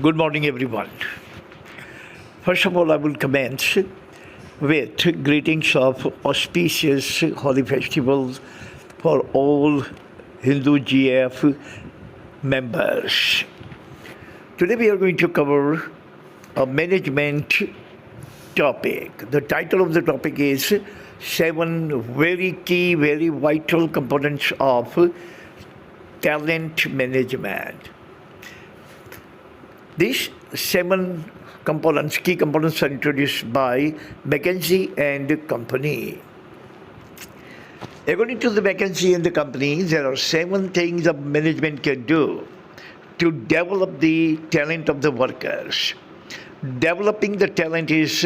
Good morning, everyone. First of all, I will commence with greetings of auspicious holy festivals for all Hindu GF members. Today, we are going to cover a management topic. The title of the topic is 7 very key, very vital components of talent management. These 7 components, key components, are introduced by McKinsey and Company. According to the McKinsey and the Company, there are 7 things a management can do to develop the talent of the workers. Developing the talent is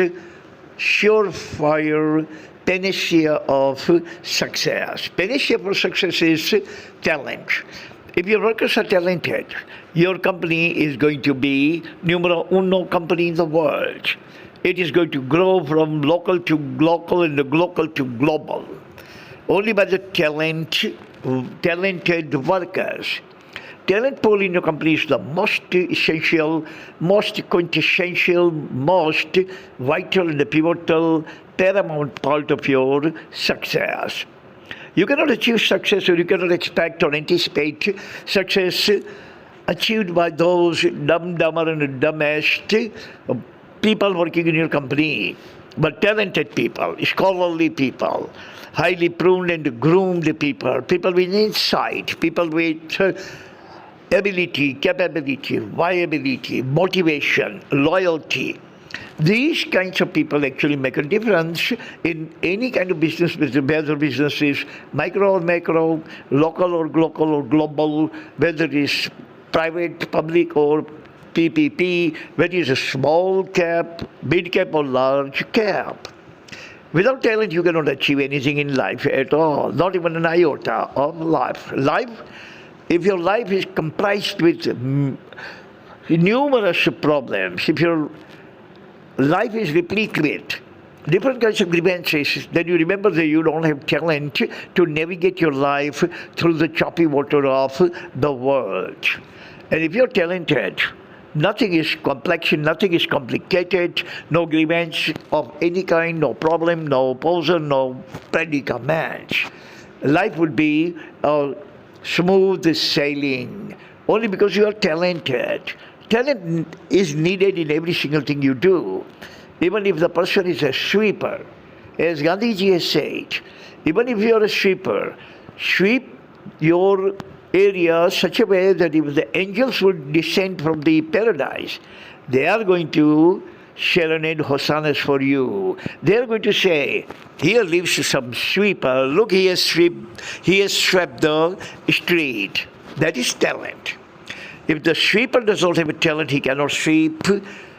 surefire panacea of success. Panacea for success is talent. If your workers are talented, your company is going to be numero uno company in the world. It is going to grow from local to local and local to global. Only by the talented workers. Talent pool in your company is the most essential, most quintessential, most vital and pivotal, paramount part of your success. You cannot achieve success, or you cannot expect or anticipate success achieved by those dumber and dumbest people working in your company, but talented people, scholarly people, highly pruned and groomed people, people with insight, people with ability, capability, viability, motivation, loyalty. These kinds of people actually make a difference in any kind of business, whether business is micro or macro, local or global, whether it is private, public or PPP, whether it is a small cap, mid cap or large cap. Without talent, you cannot achieve anything in life at all, not even an iota of life. If your life is comprised with numerous problems, if your life is replete with different kinds of grievances, then you remember that you don't have talent to navigate your life through the choppy water of the world. And if you're talented, nothing is complex, nothing is complicated, no grievance of any kind, no problem, no opposer, no predicament. Life would be smooth sailing, only because you are talented. Talent is needed in every single thing you do. Even if the person is a sweeper, as Gandhiji has said, even if you are a sweeper, sweep your area such a way that if the angels would descend from the paradise, they are going to serenade hosannas for you. They are going to say, here lives some sweeper. Look, he has swept the street. That is talent. If the sweeper does not have a talent, he cannot sweep,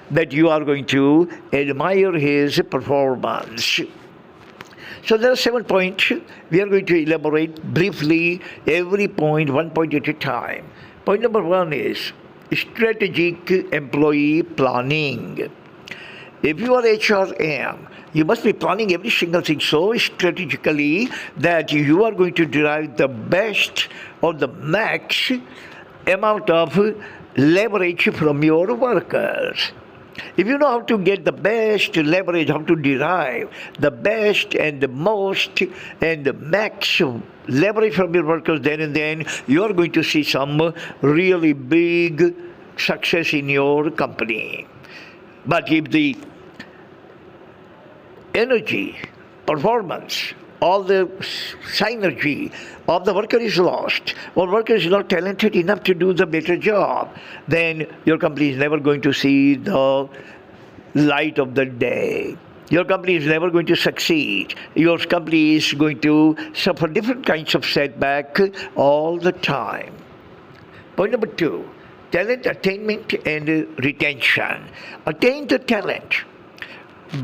that you are going to admire his performance. So there are 7 points. We are going to elaborate briefly every point, 1 point at a time. Point number 1 is strategic employee planning. If you are HRM, you must be planning every single thing so strategically that you are going to derive the best or the max amount of leverage from your workers. If you know how to get the best leverage, how to derive the best and the most and the max leverage from your workers, then you are going to see some really big success in your company. But if the energy, performance, all the synergy of the worker is lost, or worker is not talented enough to do the better job, then your company is never going to see the light of the day. Your company is never going to succeed. Your company is going to suffer different kinds of setback all the time. Point number 2, talent attainment and retention. Attain the talent.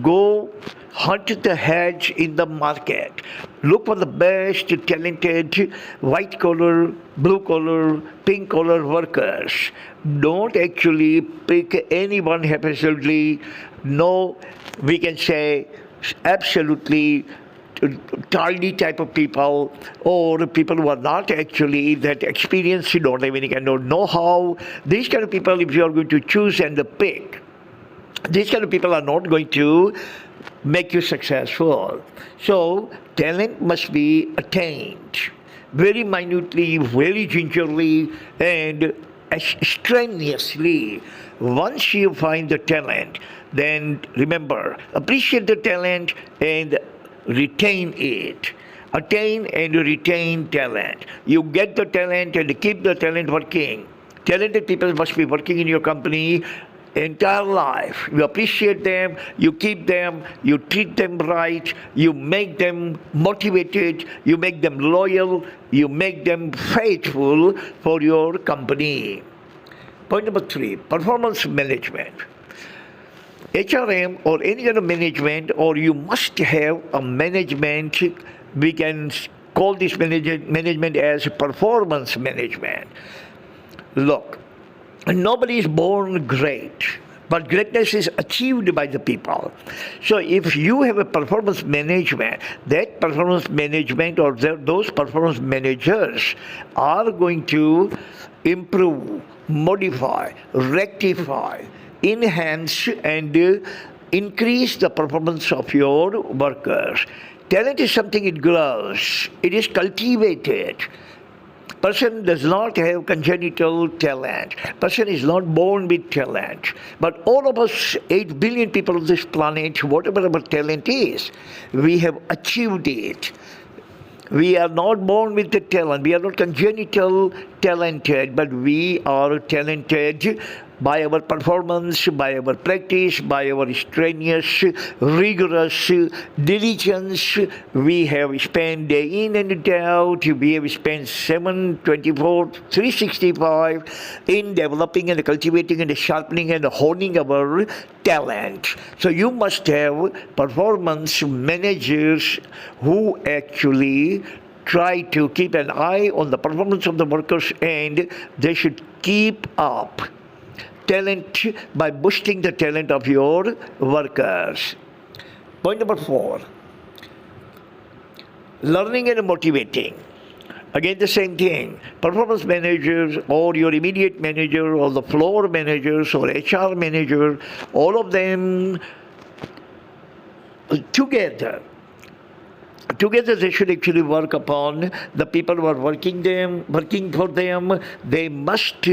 Go hunt the heads in the market. Look for the best talented white collar, blue collar, pink collar workers. Don't actually pick anyone haphazardly. No, we can say absolutely tardy type of people, or people who are not actually that experienced, don't have any kind of know-how. These kind of people, if you are going to choose and pick, these kind of people are not going to make you successful. So talent must be attained very minutely, very gingerly, and strenuously. Once you find the talent, then remember, appreciate the talent and retain it. Attain and retain talent. You get the talent and keep the talent working. Talented people must be working in your company entire life. You appreciate them, you keep them, you treat them right, you make them motivated, you make them loyal, you make them faithful for your company. Point number 3, performance management. HRM or any kind of management, or you must have a management, we can call this management as performance management. Look, nobody is born great, but greatness is achieved by the people. So if you have a performance management, that performance management or those performance managers are going to improve, modify, rectify, enhance, and increase the performance of your workers. Talent is something it grows, it is cultivated. Person does not have congenital talent. Person is not born with talent. But all of us, 8 billion people on this planet, whatever our talent is, we have achieved it. We are not born with the talent. We are not congenital talented, but we are talented by our performance, by our practice, by our strenuous, rigorous diligence. We have spent day in and day out. We have spent 7/24, 365 in developing and cultivating and sharpening and honing our talent. So you must have performance managers who actually try to keep an eye on the performance of the workers, and they should keep up talent by boosting the talent of your workers. Point number 4, learning and motivating. Again, the same thing. Performance managers or your immediate manager or the floor managers or HR manager, all of them together they should actually work upon the people who are working for them. They must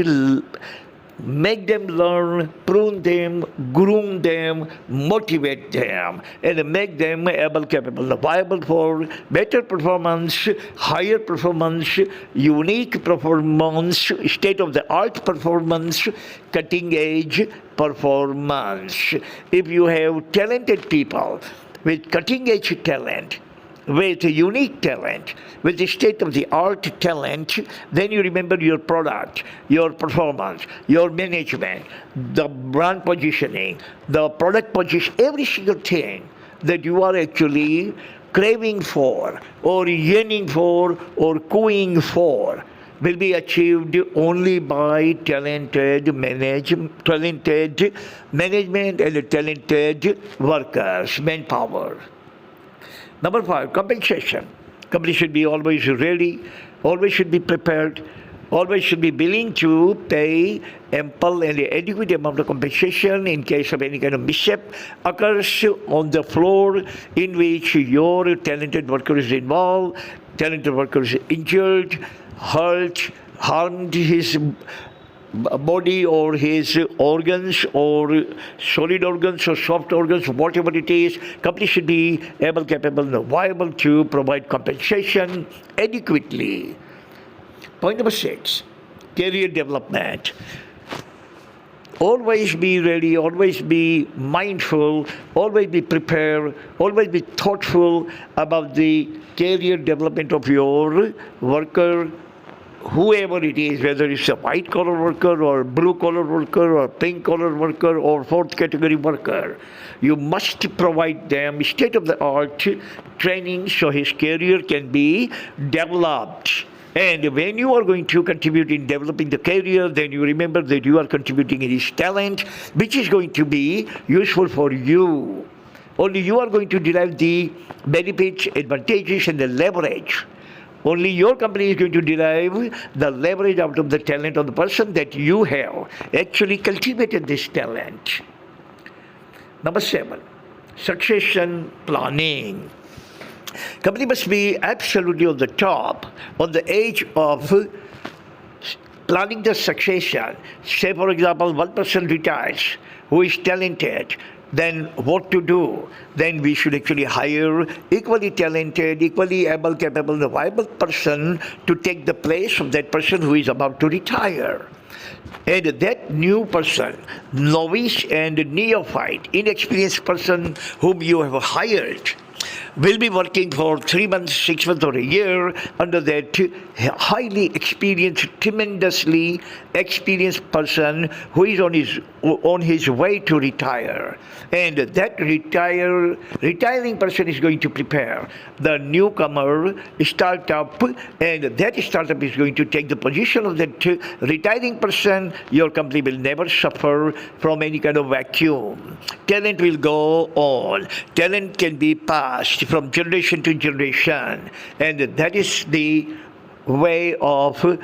make them learn, prune them, groom them, motivate them, and make them able, capable, viable for better performance, higher performance, unique performance, state-of-the-art performance, cutting-edge performance. If you have talented people with cutting-edge talent, with unique talent, with the state-of-the-art talent, then you remember your product, your performance, your management, the brand positioning, the product position, every single thing that you are actually craving for or yearning for or cooing for will be achieved only by talented management and talented workers, manpower. Number 5, compensation. Company should be always ready, always should be prepared, always should be willing to pay ample and adequate amount of compensation in case of any kind of mishap occurs on the floor in which your talented worker is involved, talented worker is injured, hurt, harmed his body or his organs or solid organs or soft organs, whatever it is. Company should be able, capable, and viable to provide compensation adequately. Point number 6, career development. Always be ready, always be mindful, always be prepared, always be thoughtful about the career development of your worker, whoever it is, whether it's a white-collar worker or blue-collar worker or pink-collar worker or fourth category worker. You must provide them state-of-the-art training so his career can be developed. And when you are going to contribute in developing the career, then you remember that you are contributing in his talent, which is going to be useful for you. Only you are going to derive the benefits, advantages, and the leverage. Only your company is going to derive the leverage out of the talent of the person that you have actually cultivated this talent. Number 7, succession planning. Company must be absolutely on the top, on the edge of planning the succession. Say, for example, one person retires who is talented, then what to do? Then we should actually hire equally talented, equally able, capable, and viable person to take the place of that person who is about to retire. And that new person, novice and neophyte, inexperienced person whom you have hired, will be working for 3 months, 6 months, or a year under that highly experienced, tremendously experienced person who is on his way to retire. And that retiring person is going to prepare the newcomer startup, and that startup is going to take the position of that retiring person. Your company will never suffer from any kind of vacuum. Talent will go on. Talent can be passed from generation to generation, and that is the way of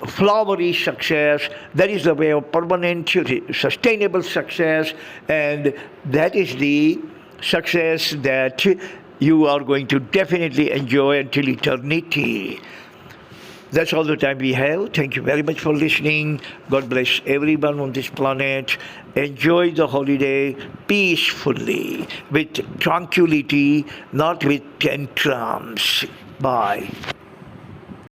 flowery success. That is the way of permanent, sustainable success, and that is the success that you are going to definitely enjoy until eternity. That's all the time we have. Thank you very much for listening. God bless everyone on this planet. Enjoy the holiday peacefully, with tranquility, not with tantrums. Bye.